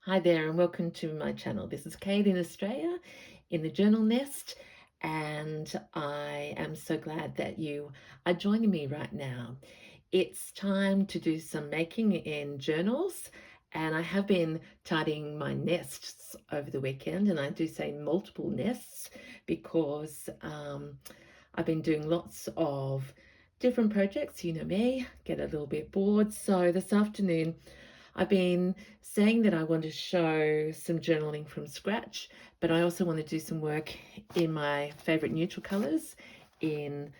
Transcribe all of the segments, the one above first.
Hi there and welcome to my channel. This is Kate in Australia in the Journal Nest, and I am so glad that you are joining me right now. It's time to do some making in journals, and I have been tidying my nests over the weekend, and I do say multiple nests because I've been doing lots of different projects. You know me, get a little bit bored. So this afternoon I've been saying that I want to show some journaling from scratch, but I also want to do some work in my favorite neutral colors in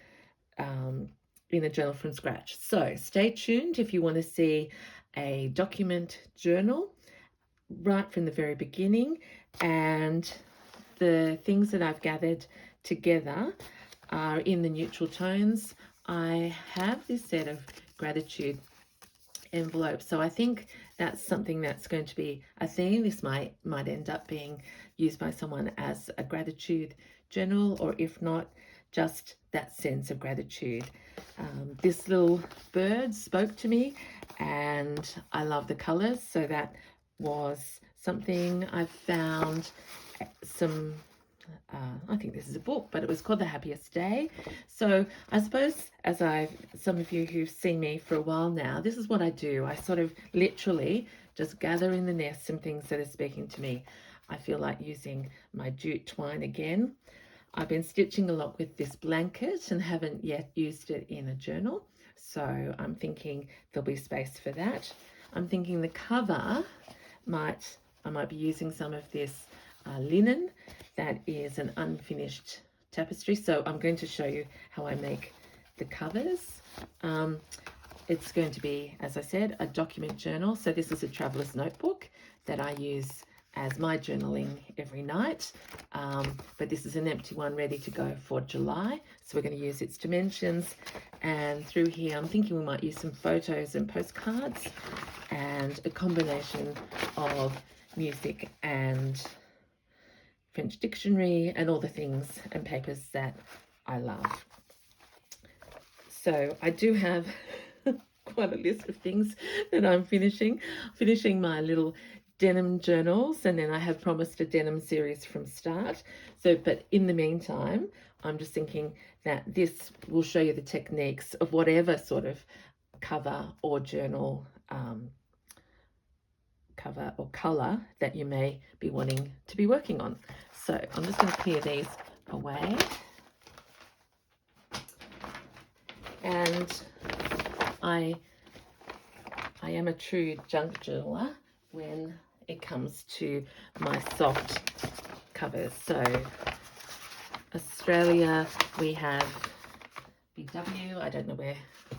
um, in a journal from scratch. So stay tuned if you want to see a document journal right from the very beginning, and the things that I've gathered together are in the neutral tones. I have this set of gratitude envelope, so I think that's something that's going to be a theme. This might end up being used by someone as a gratitude journal, or if not, just that sense of gratitude. This little bird spoke to me and I love the colors, so that was something I found. Some I think this is a book, but it was called The Happiest Day. So I suppose, some of you who've seen me for a while now, this is what I do. I sort of literally just gather in the nest some things that are speaking to me. I feel like using my jute twine again. I've been stitching a lot with this blanket and haven't yet used it in a journal, so I'm thinking there'll be space for that. I'm thinking the cover I might be using some of this linen that is an unfinished tapestry, so I'm going to show you how I make the covers. It's going to be, as I said, a document journal. So this is a traveler's notebook that I use as my journaling every night, but this is an empty one ready to go for July, so we're going to use its dimensions. And through here I'm thinking we might use some photos and postcards and a combination of music and French dictionary and all the things and papers that I love. So I do have quite a list of things that I'm finishing my little denim journals, and then I have promised a denim series from start. So, but in the meantime, I'm just thinking that this will show you the techniques of whatever sort of cover or journal cover or color that you may be wanting to be working on. So I'm just going to clear these away. And I am a true junk journaler when it comes to my soft covers. So Australia, we have BW. I don't know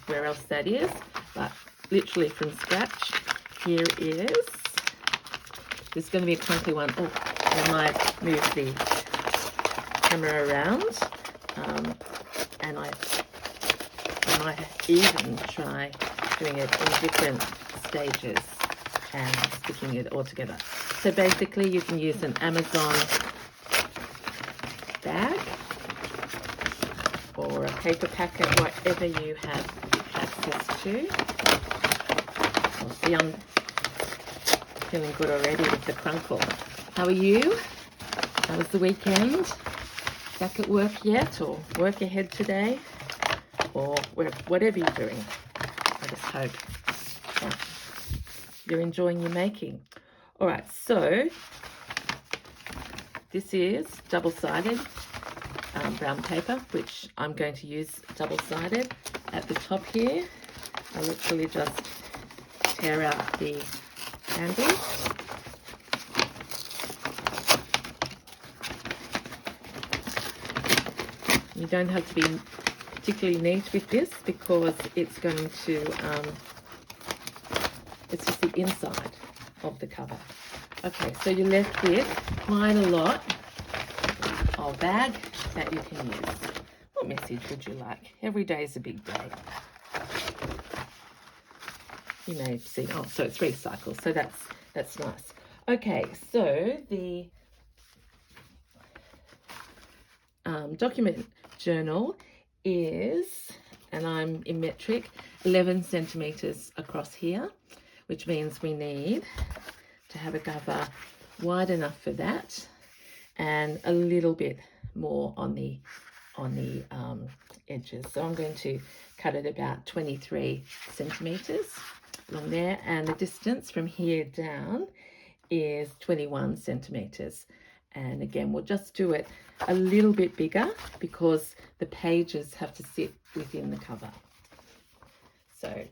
where else that is, but literally from scratch. Here is. This is going to be a clunky one. Oh, I might move the camera around, and I might even try doing it in different stages and sticking it all together. So basically you can use an Amazon bag or a paper packet, whatever you have access to. Oh, see, I'm feeling good already with the crunkle. How are you? How was the weekend? Back at work yet, or work ahead today, or whatever you're doing? I just hope that you're enjoying your making. All right, so this is double-sided brown paper, which I'm going to use double-sided. At the top here, I literally just tear out the handles. You don't have to be particularly neat with this because it's going to, it's just the inside of the cover. Okay, so you're left with quite a lot of bag that you can use. What message would you like? Every day is a big day. You may have seen, oh, so it's recycled, so that's nice. Okay, so the document journal is, and I'm in metric, 11 centimeters across here, which means we need to have a cover wide enough for that, and a little bit more on the edges. So I'm going to cut it about 23 centimeters along there, and the distance from here down is 21 centimeters. And again, we'll just do it a little bit bigger because the pages have to sit within the cover. So,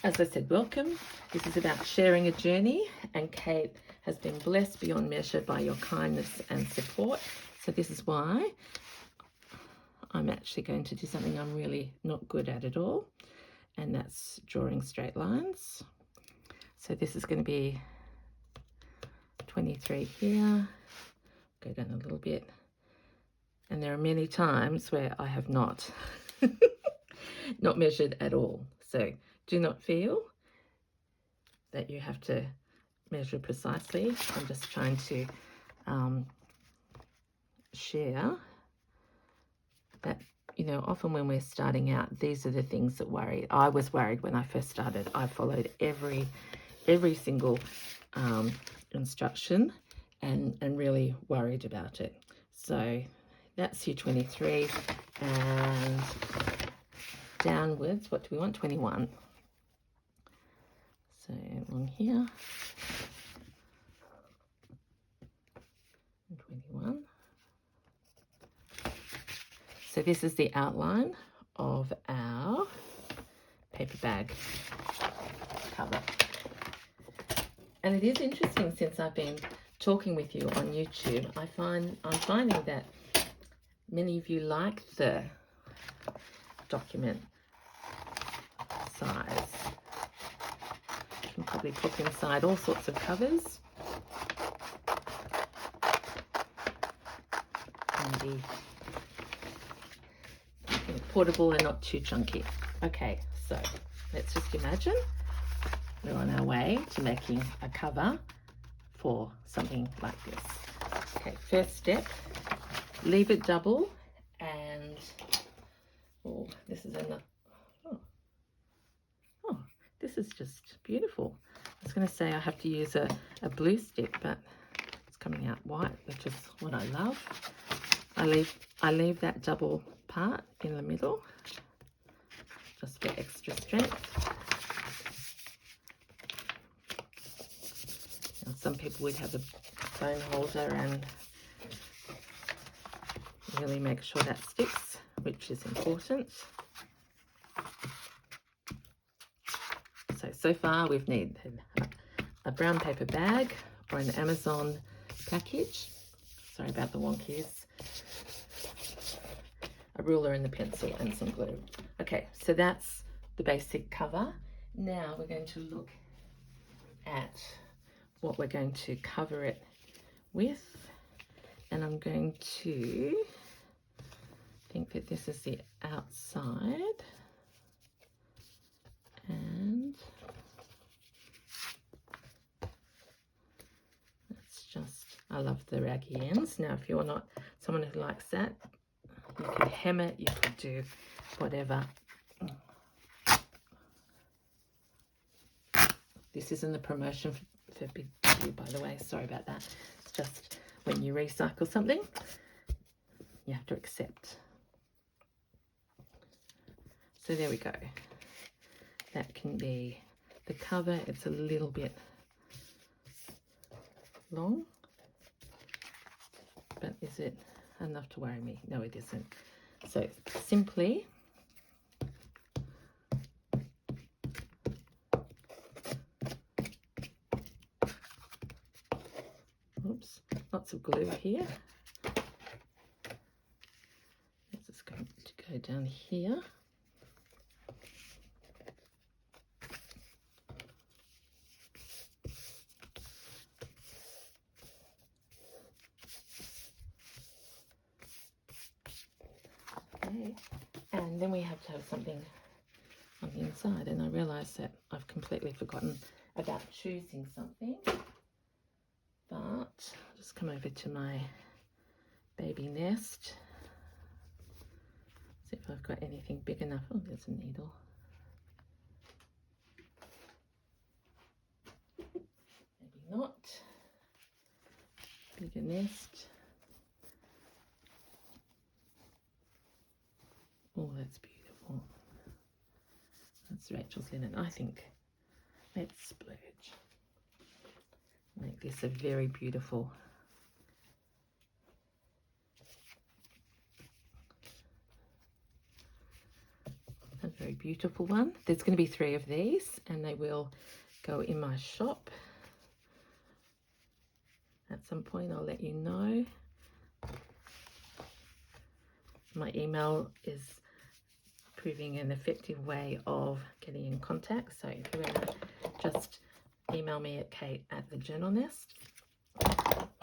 as I said, welcome. This is about sharing a journey, and Kate has been blessed beyond measure by your kindness and support. So this is why I'm actually going to do something I'm really not good at all, and that's drawing straight lines. So this is going to be 23 here, go down a little bit, and there are many times where I have not not measured at all. So do not feel that you have to measure precisely. I'm just trying to share that, you know, often when we're starting out, these are the things that worry. I was worried when I first started. I followed every single instruction and really worried about it. So that's your 23, and downwards, what do we want? 21. So along here, and 21. So this is the outline of our paper bag cover. And it is interesting, since I've been talking with you on YouTube, I'm finding that many of you like the document size. You can probably put inside all sorts of covers and be portable and not too chunky. Okay, so let's just imagine we're on our way to making a cover for something like this. Okay, first step, leave it double, and this is enough. Oh, this is just beautiful. I was going to say I have to use a blue stick, but it's coming out white, which is what I love. I leave that double part in the middle just for extra strength. Now, some people would have a phone holder and really make sure that sticks, which is important. So far we've needed a brown paper bag or an Amazon package. Sorry about the wonkies. A ruler and a pencil and some glue. Okay, so that's the basic cover. Now we're going to look at what we're going to cover it with, and I'm going to think that this is the outside, and that's just, I love the raggy ends. Now if you're not someone who likes that, you could hem it, you could do whatever. This isn't a promotion for Big Blue, by the way, sorry about that. It's just when you recycle something, you have to accept. So there we go. That can be the cover. It's a little bit long, but is it enough to worry me? No, it isn't. So simply lots of glue here. This is going to go down here. Okay, and then we have to have something on the inside, and I realise that I've completely forgotten about choosing something. But I'll just come over to my baby nest, see if I've got anything big enough. Oh, there's a needle. the nest. Oh, that's beautiful. That's Rachel's linen. I think let's splurge. Make this a very beautiful one. There's going to be 3 of these, and they will go in my shop at some point. I'll let you know. My email is proving an effective way of getting in contact, so if you want to just email me at kate@thejournalnest.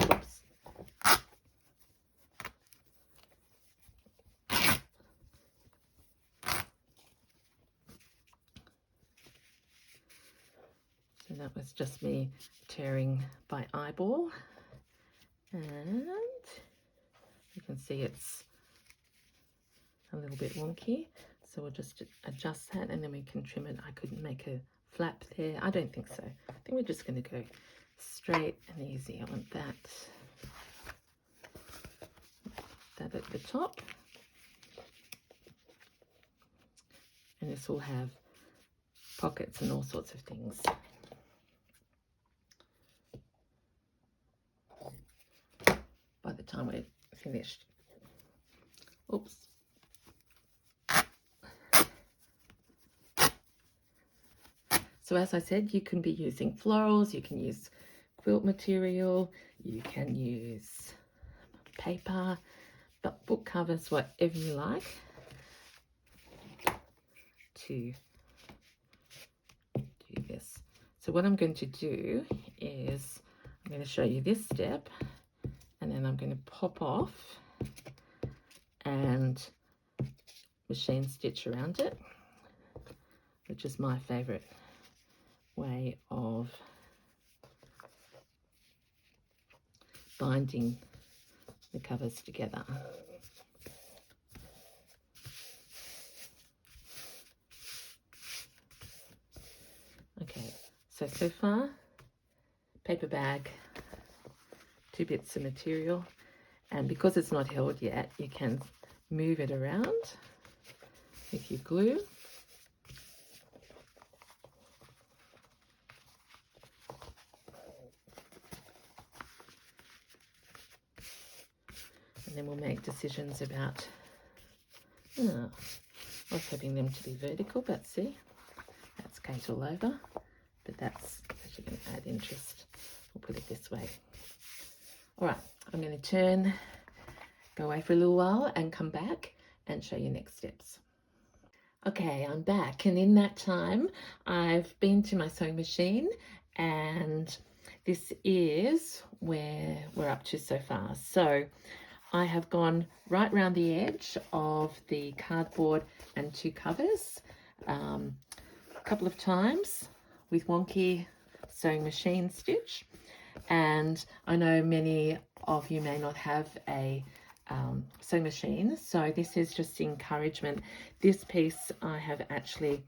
Oops. So that was just me tearing by eyeball, and you can see it's a little bit wonky, so we'll just adjust that and then we can trim it. I couldn't make a flap there. I don't think so. I think we're just going to go straight and easy. I want that at the top, and this will have pockets and all sorts of things. By the time we're finished. Oops. So as I said, you can be using florals, you can use quilt material, you can use paper, but book covers, whatever you like, to do this. So what I'm going to do is I'm going to show you this step, and then I'm going to pop off and machine stitch around it, which is my favorite way of binding the covers together. Okay, so far, paper bag, 2 bits of material, and because it's not held yet, you can move it around with your glue. And then we'll make decisions about, I was hoping them to be vertical, but see, that's Kate all over, but that's actually going to add interest. We'll put it this way. All right, I'm going to go away for a little while and come back and show you next steps. Okay, I'm back, and in that time I've been to my sewing machine, and this is where we're up to so far. So I have gone right round the edge of the cardboard and 2 covers a couple of times with wonky sewing machine stitch, and I know many of you may not have a sewing machine, so this is just encouragement. This piece I have actually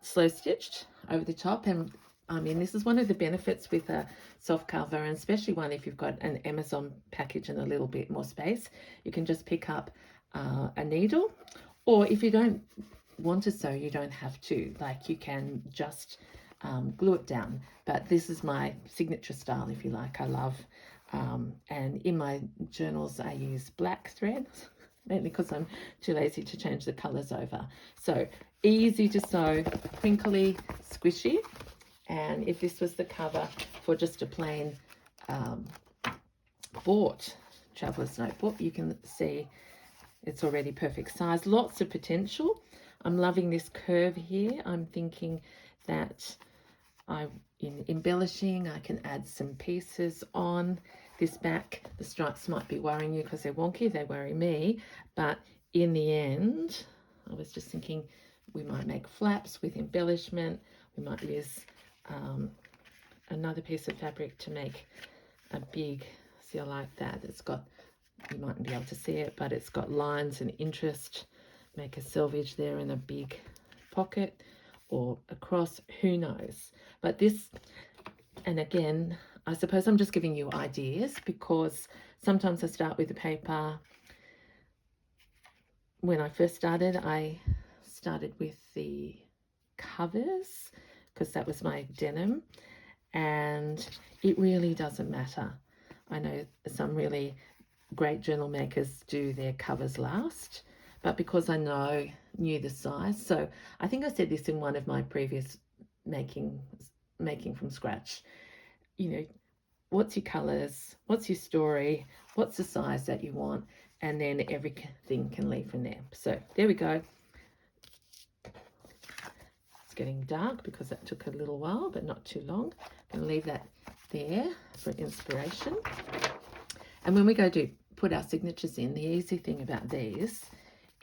slow stitched over the top, and I mean, this is one of the benefits with a soft cover, and especially one if you've got an Amazon package and a little bit more space, you can just pick up a needle, or if you don't want to sew, you don't have to, like you can just glue it down. But this is my signature style, if you like. I love, and in my journals I use black thread, mainly because I'm too lazy to change the colors over. So easy to sew, crinkly, squishy. And if this was the cover for just a plain bought traveler's notebook, you can see it's already perfect size. Lots of potential. I'm loving this curve here. I'm thinking that in embellishing, I can add some pieces on this back. The stripes might be worrying you because they're wonky. They worry me. But in the end, I was just thinking we might make flaps with embellishment. We might use another piece of fabric to make a big, see, I like that. It's got, you mightn't be able to see it, but it's got lines and interest. Make a selvage there in a big pocket or across, who knows. But this, and again, I suppose I'm just giving you ideas, because sometimes I start with the paper. When I first started, I started with the covers because that was my denim, and it really doesn't matter. I know some really great journal makers do their covers last, but because I knew the size, so I think I said this in one of my previous making from scratch, you know, what's your colors, what's your story, what's the size that you want, and then everything can lead from there. So there we go. It's getting dark because that took a little while, but not too long. I'm going to leave that there for inspiration. And when we go to put our signatures in, the easy thing about these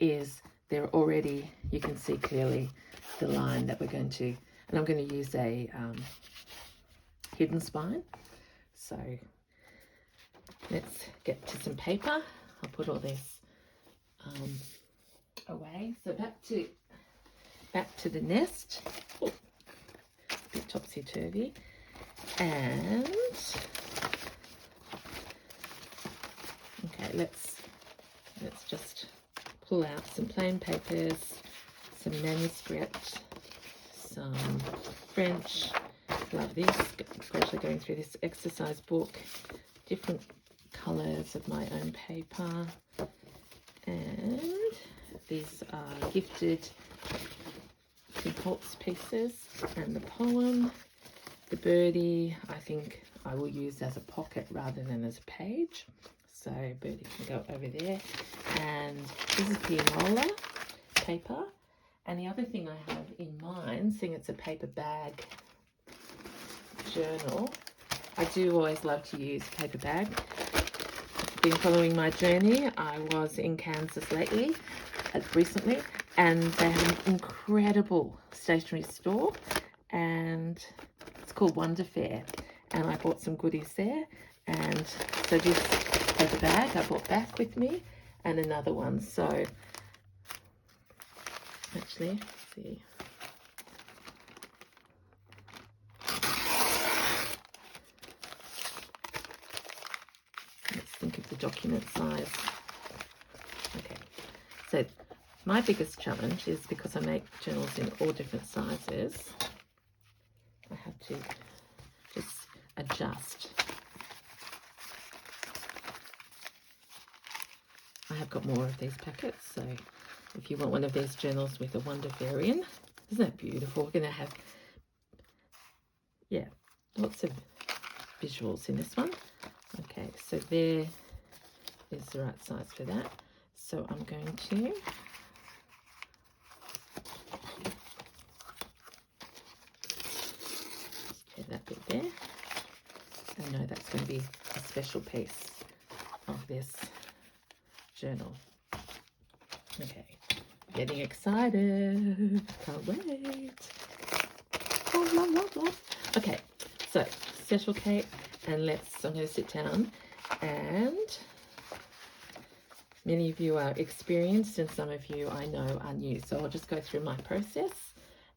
is they're already, you can see clearly the line that we're going to, and I'm going to use a hidden spine. So let's get to some paper. I'll put all this away. So back to the nest. Oh, a bit topsy-turvy. And okay, let's just pull out some plain papers, some manuscript, some French. Love this. Gradually going through this exercise book, different colours of my own paper, and these are gifted impulse pieces, and the poem, the birdie, I think I will use as a pocket rather than as a page. So birdie can go over there. And this is pianola paper. And the other thing I have in mind, seeing it's a paper bag journal, I do always love to use a paper bag. I've been following my journey. I was in Kansas recently, and they have an incredible stationery store, and it's called Wonder Fair, and I bought some goodies there. And so this paper bag I brought back with me, and another one. So actually, let's see. Let's think of the document size. Okay, so my biggest challenge is, because I make journals in all different sizes, I have to just adjust. I have got more of these packets, so if you want one of these journals with a Wonder Variant, isn't that beautiful? We're going to have, yeah, lots of visuals in this one. Okay, so there is the right size for that. So I'm going to tear that bit there. I know that's going to be a special piece of this journal. Okay, getting excited. Can't wait. Oh, love, love, love. Okay, so special Kate, and I'm going to sit down, and many of you are experienced and some of you I know are new. So I'll just go through my process,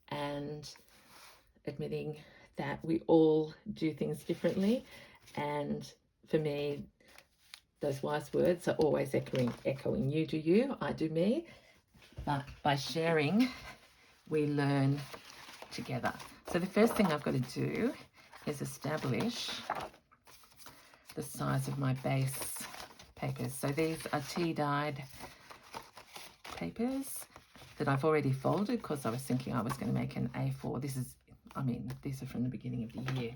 and admitting that we all do things differently. And for me, those wise words are always echoing. You do you, I do me. But by sharing, we learn together. So the first thing I've got to do is establish the size of my base papers. So these are tea-dyed papers that I've already folded, because I was thinking I was going to make an A4. These are from the beginning of the year.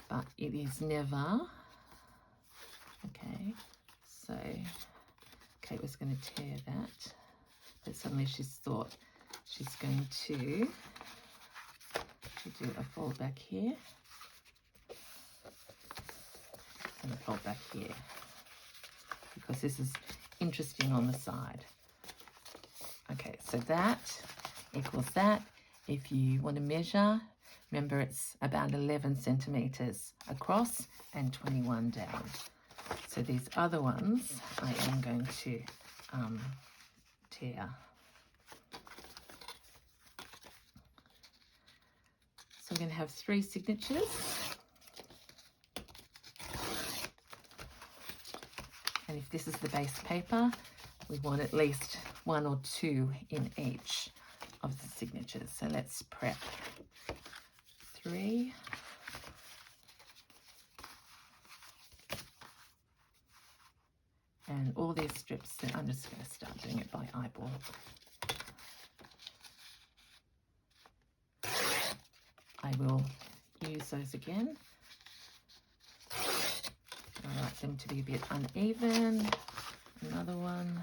But it is never... Okay, so Kate was going to tear that, but suddenly she's thought she's going to do a fold back here and a fold back here, because this is interesting on the side. Okay, so that equals that. If you want to measure, remember it's about 11 centimeters across and 21 down. So these other ones I am going to tear. So I'm going to have 3 signatures. And if this is the base paper, we want at least 1 or 2 in each of the signatures. So let's prep 3. And all these strips, I'm just going to start doing it by eyeball. I will use those again. I like them to be a bit uneven. Another one.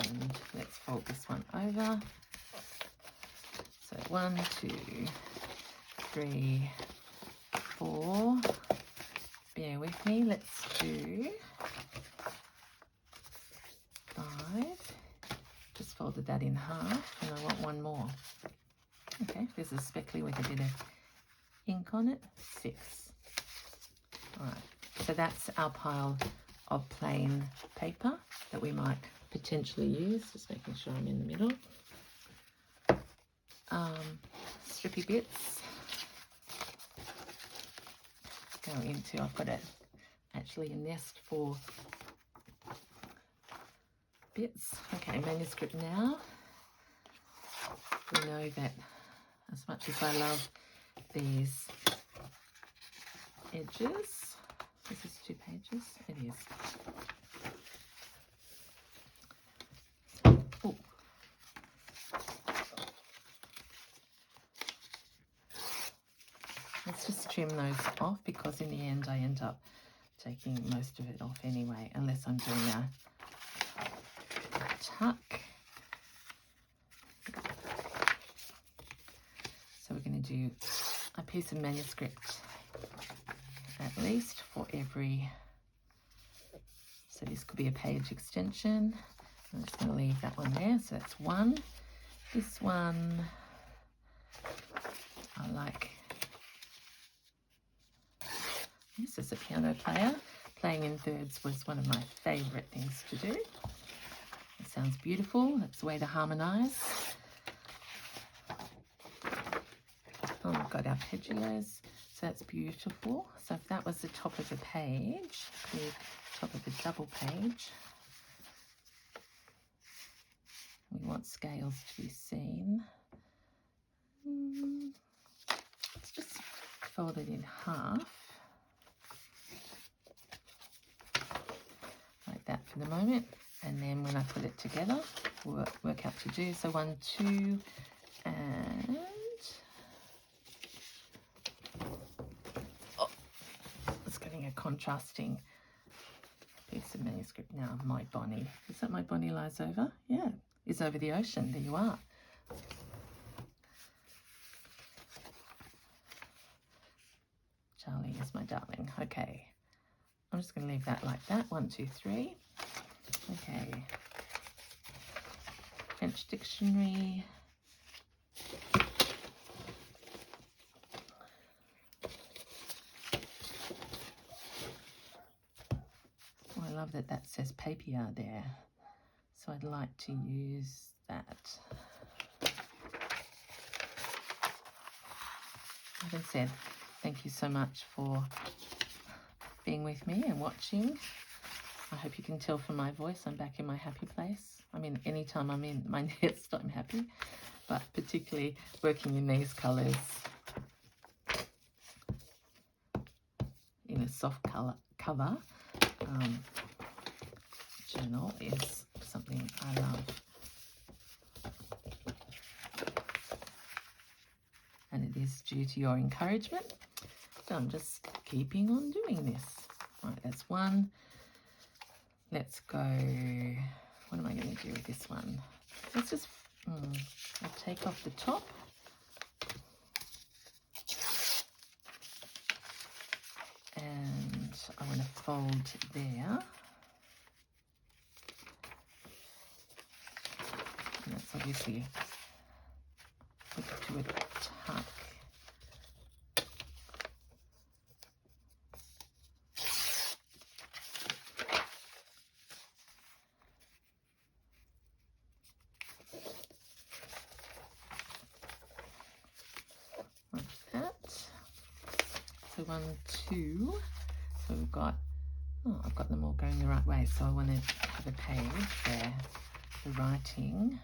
And let's fold this one over. So 1, 2, 3, 4. Bear with me. Let's do 5. Just folded that in half, and I want one more. Okay, there's a speckly with a bit of ink on it. 6. All right, so that's our pile of plain paper that we might potentially use. Just making sure I'm in the middle. Strippy bits go into, I've got actually a nest for bits. Okay, manuscript now. We know that as much as I love these edges, this is 2 pages, it is. Oh. Let's just trim those off, because in the end I end up taking most of it off anyway, unless I'm doing a tuck. So we're going to do a piece of manuscript at least for every, so this could be a page extension. I'm just going to leave that one there, so that's 1. This one I like. This is a piano player. Playing in thirds was one of my favourite things to do. It sounds beautiful. That's the way to harmonise. Oh, we've got arpeggios. So that's beautiful. So if that was the top of the page, the top of the double page, we want scales to be seen. Let's just fold it in half. Like that for the moment. And then when I put it together, we'll work out to do. So 1, 2, and... oh, it's getting a contrasting piece of manuscript now. My Bonnie. Is that My Bonnie Lies Over? Yeah, is over the ocean. There you are. Charlie is my darling. Okay. I'm just going to leave that like that. 1, 2, 3. Okay. French dictionary. Oh, I love that that says papier there. So I'd like to use that. Like I said, thank you so much for being with me and watching. I hope you can tell from my voice I'm back in my happy place. I mean, anytime I'm in my nest, I'm happy, but particularly working in these colours in a soft colour cover journal is something I love. And it is due to your encouragement. So I'm just keeping on doing this. All right, that's 1. Let's go, what am I going to do with this one? Let's just, I'll take off the top. And I want to fold there. And that's obviously put to a tuck. So 1, 2. So we've got, oh, I've got them all going the right way. So I want to have a page where the writing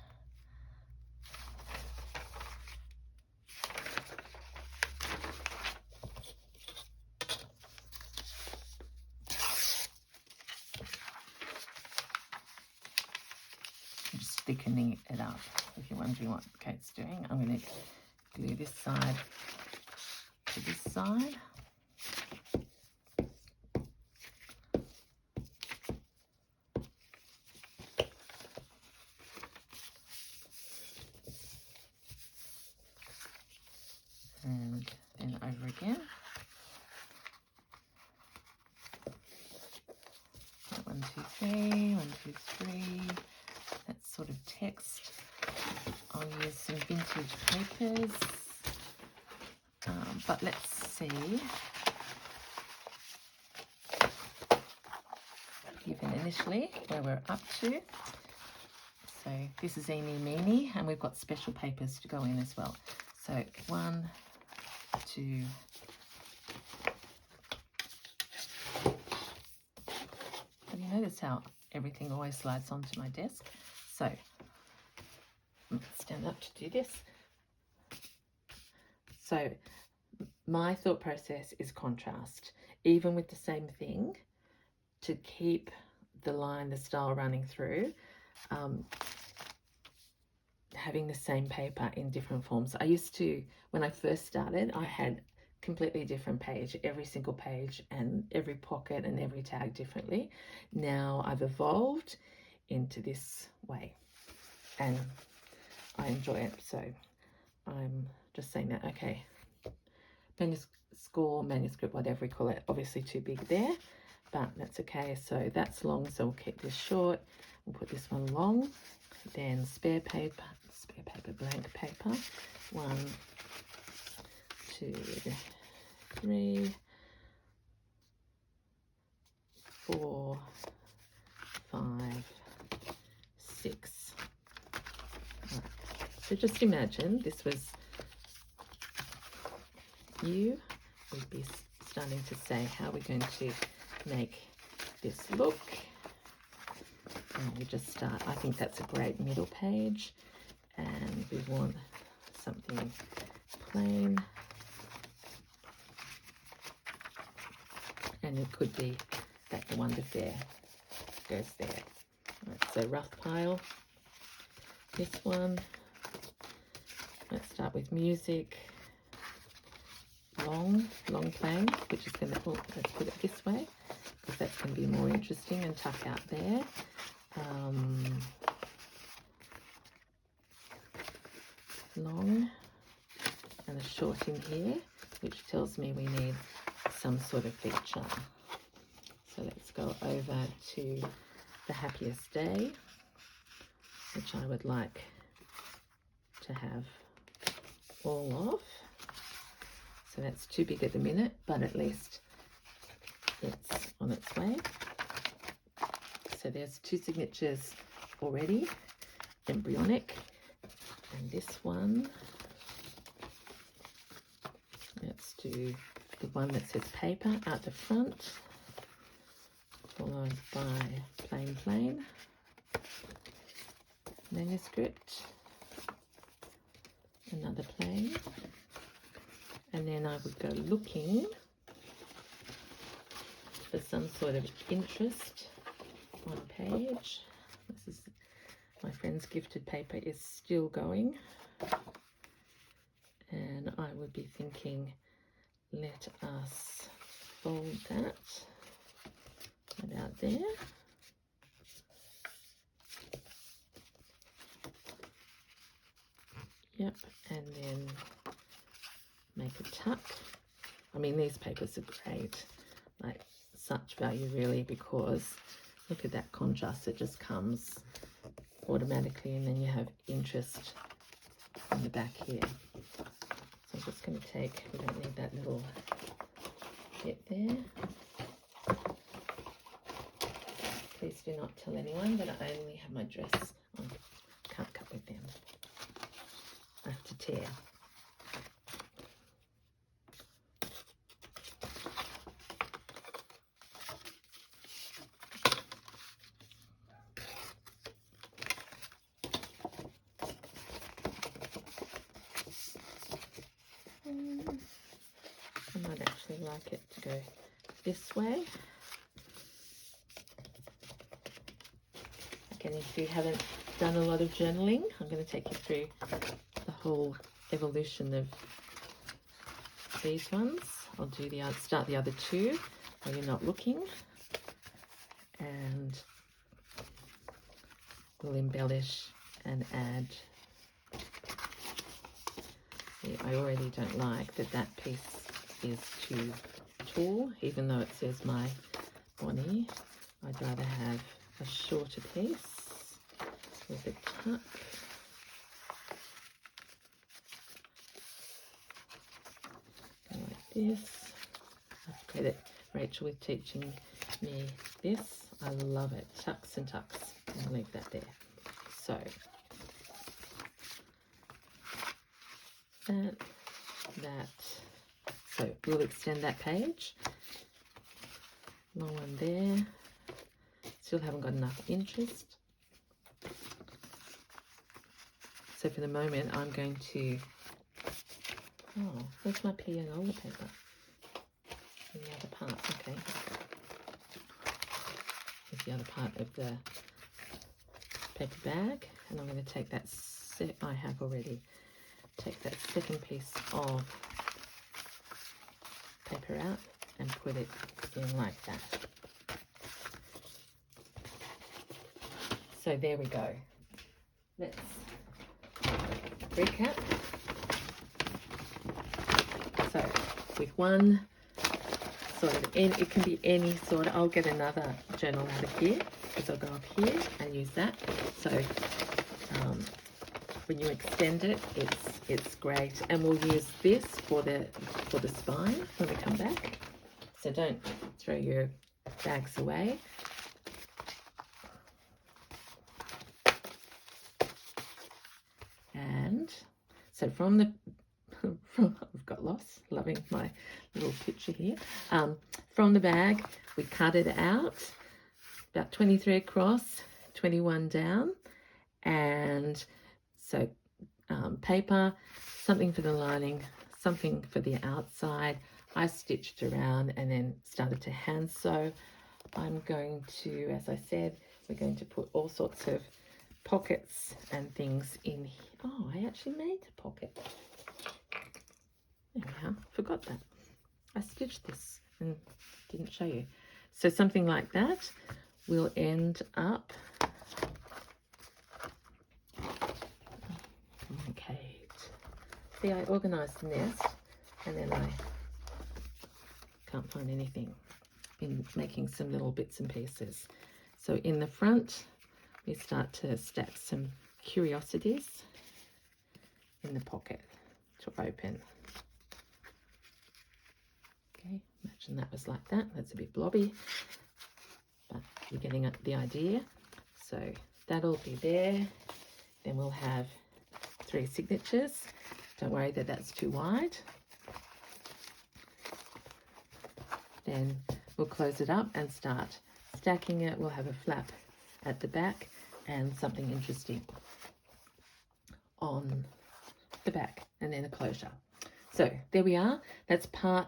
just thickening it up. If you're wondering what Kate's doing, I'm going to glue this side to this side. And then over again. 1, 2, 3, 1, 2, 3. That's sort of text. I'll use some vintage papers. But let's see. Even initially where we're up to. So this is Eeny Meeny, and we've got special papers to go in as well. So 1, 2. Have you noticed how everything always slides onto my desk? So let's stand up to do this. So my thought process is contrast, even with the same thing, to keep the line, the style running through, having the same paper in different forms. I used to, when I first started, I had completely different page, every single page and every pocket and every tag differently. Now I've evolved into this way and I enjoy it. So I'm just saying that, okay, manuscript, whatever we call it, obviously too big there, but that's okay. So that's long, so we'll keep this short. We'll put this one long. Then spare paper, blank paper. 1, 2, 3, 4, 5, 6. Right. So just imagine this was you. Would be starting to say how we're going to make this look. And we just start. I think that's a great middle page, and we want something plain, and it could be that the Wonder Fair goes there. Right, so rough pile, this one. Let's start with music. Long plain, which is going to, let's put it this way, because that's going to be more interesting, and tuck out there. Long and a short in here, which tells me we need some sort of feature. So let's go over to the happiest day, which I would like to have all of. So that's too big at the minute, but at least it's on its way. So there's 2 signatures already, embryonic. And this one, let's do the one that says paper out the front, followed by plain manuscript, another plain, and then I would go looking for some sort of interest on page. This is my friend's gifted paper is still going, and I would be thinking, let us fold that about there. Yep, and then make a tuck. I mean, these papers are great, like such value really, because look at that contrast, it just comes automatically, and then you have interest on the back here. So I'm just going to take, we don't need that little bit there. Please do not tell anyone that I only have my dress on. Can't cut with them. I have to tear. like it to go this way. Again, if you haven't done a lot of journaling, I'm going to take you through the whole evolution of these ones. I'll do start the other two while you're not looking, and we'll embellish and add. See, I already don't like that piece is too tall, even though it says my Bonnie. I'd rather have a shorter piece with a tuck. Go like this. I credit Rachel with teaching me this. I love it. Tucks and tucks. I'll leave that there. So that. So we'll extend that page. Long one there. Still haven't got enough interest. So for the moment, I'm going to. Oh, where's my pianola paper? In the other part. Okay. Here's the other part of the paper bag, and I'm going to take that set I have already. Take that second piece of paper out and put it in like that. So there we go. Let's recap. So with one sort of, it can be any sort of, I'll get another journal out of here, because I'll go up here and use that. So when you extend it, it's great, and we'll use this for the spine when we come back. So don't throw your bags away. And so from the I've got lost, loving my little picture here. From the bag, we cut it out about 23 across, 21 down, and so paper, something for the lining, something for the outside. I stitched around and then started to hand sew. I'm going to, as I said, we're going to put all sorts of pockets and things in here. Oh, I actually made a pocket. There we are. Forgot that. I stitched this and didn't show you. So something like that will end up. Okay. See, I organised the nest and then I can't find anything in making some little bits and pieces. So in the front, we start to stack some curiosities in the pocket to open. Okay, imagine that was like that. That's a bit blobby, but you're getting the idea. So that'll be there. Then we'll have 3 signatures. Don't worry that that's too wide. Then we'll close it up and start stacking it. We'll have a flap at the back and something interesting on the back, and then a closure. So there we are. That's part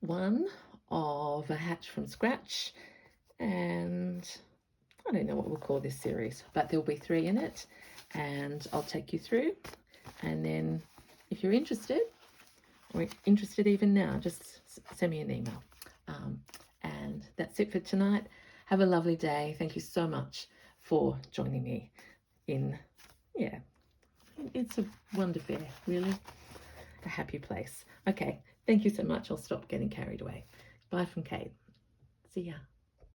1 of A Hatch from Scratch, and I don't know what we'll call this series, but there'll be 3 in it, and I'll take you through. And then if you're interested, or interested even now, just send me an email. And that's it for tonight. Have a lovely day. Thank you so much for joining me in, it's a wonder fair, really. A happy place. Okay, thank you so much. I'll stop getting carried away. Bye from Kate. See ya.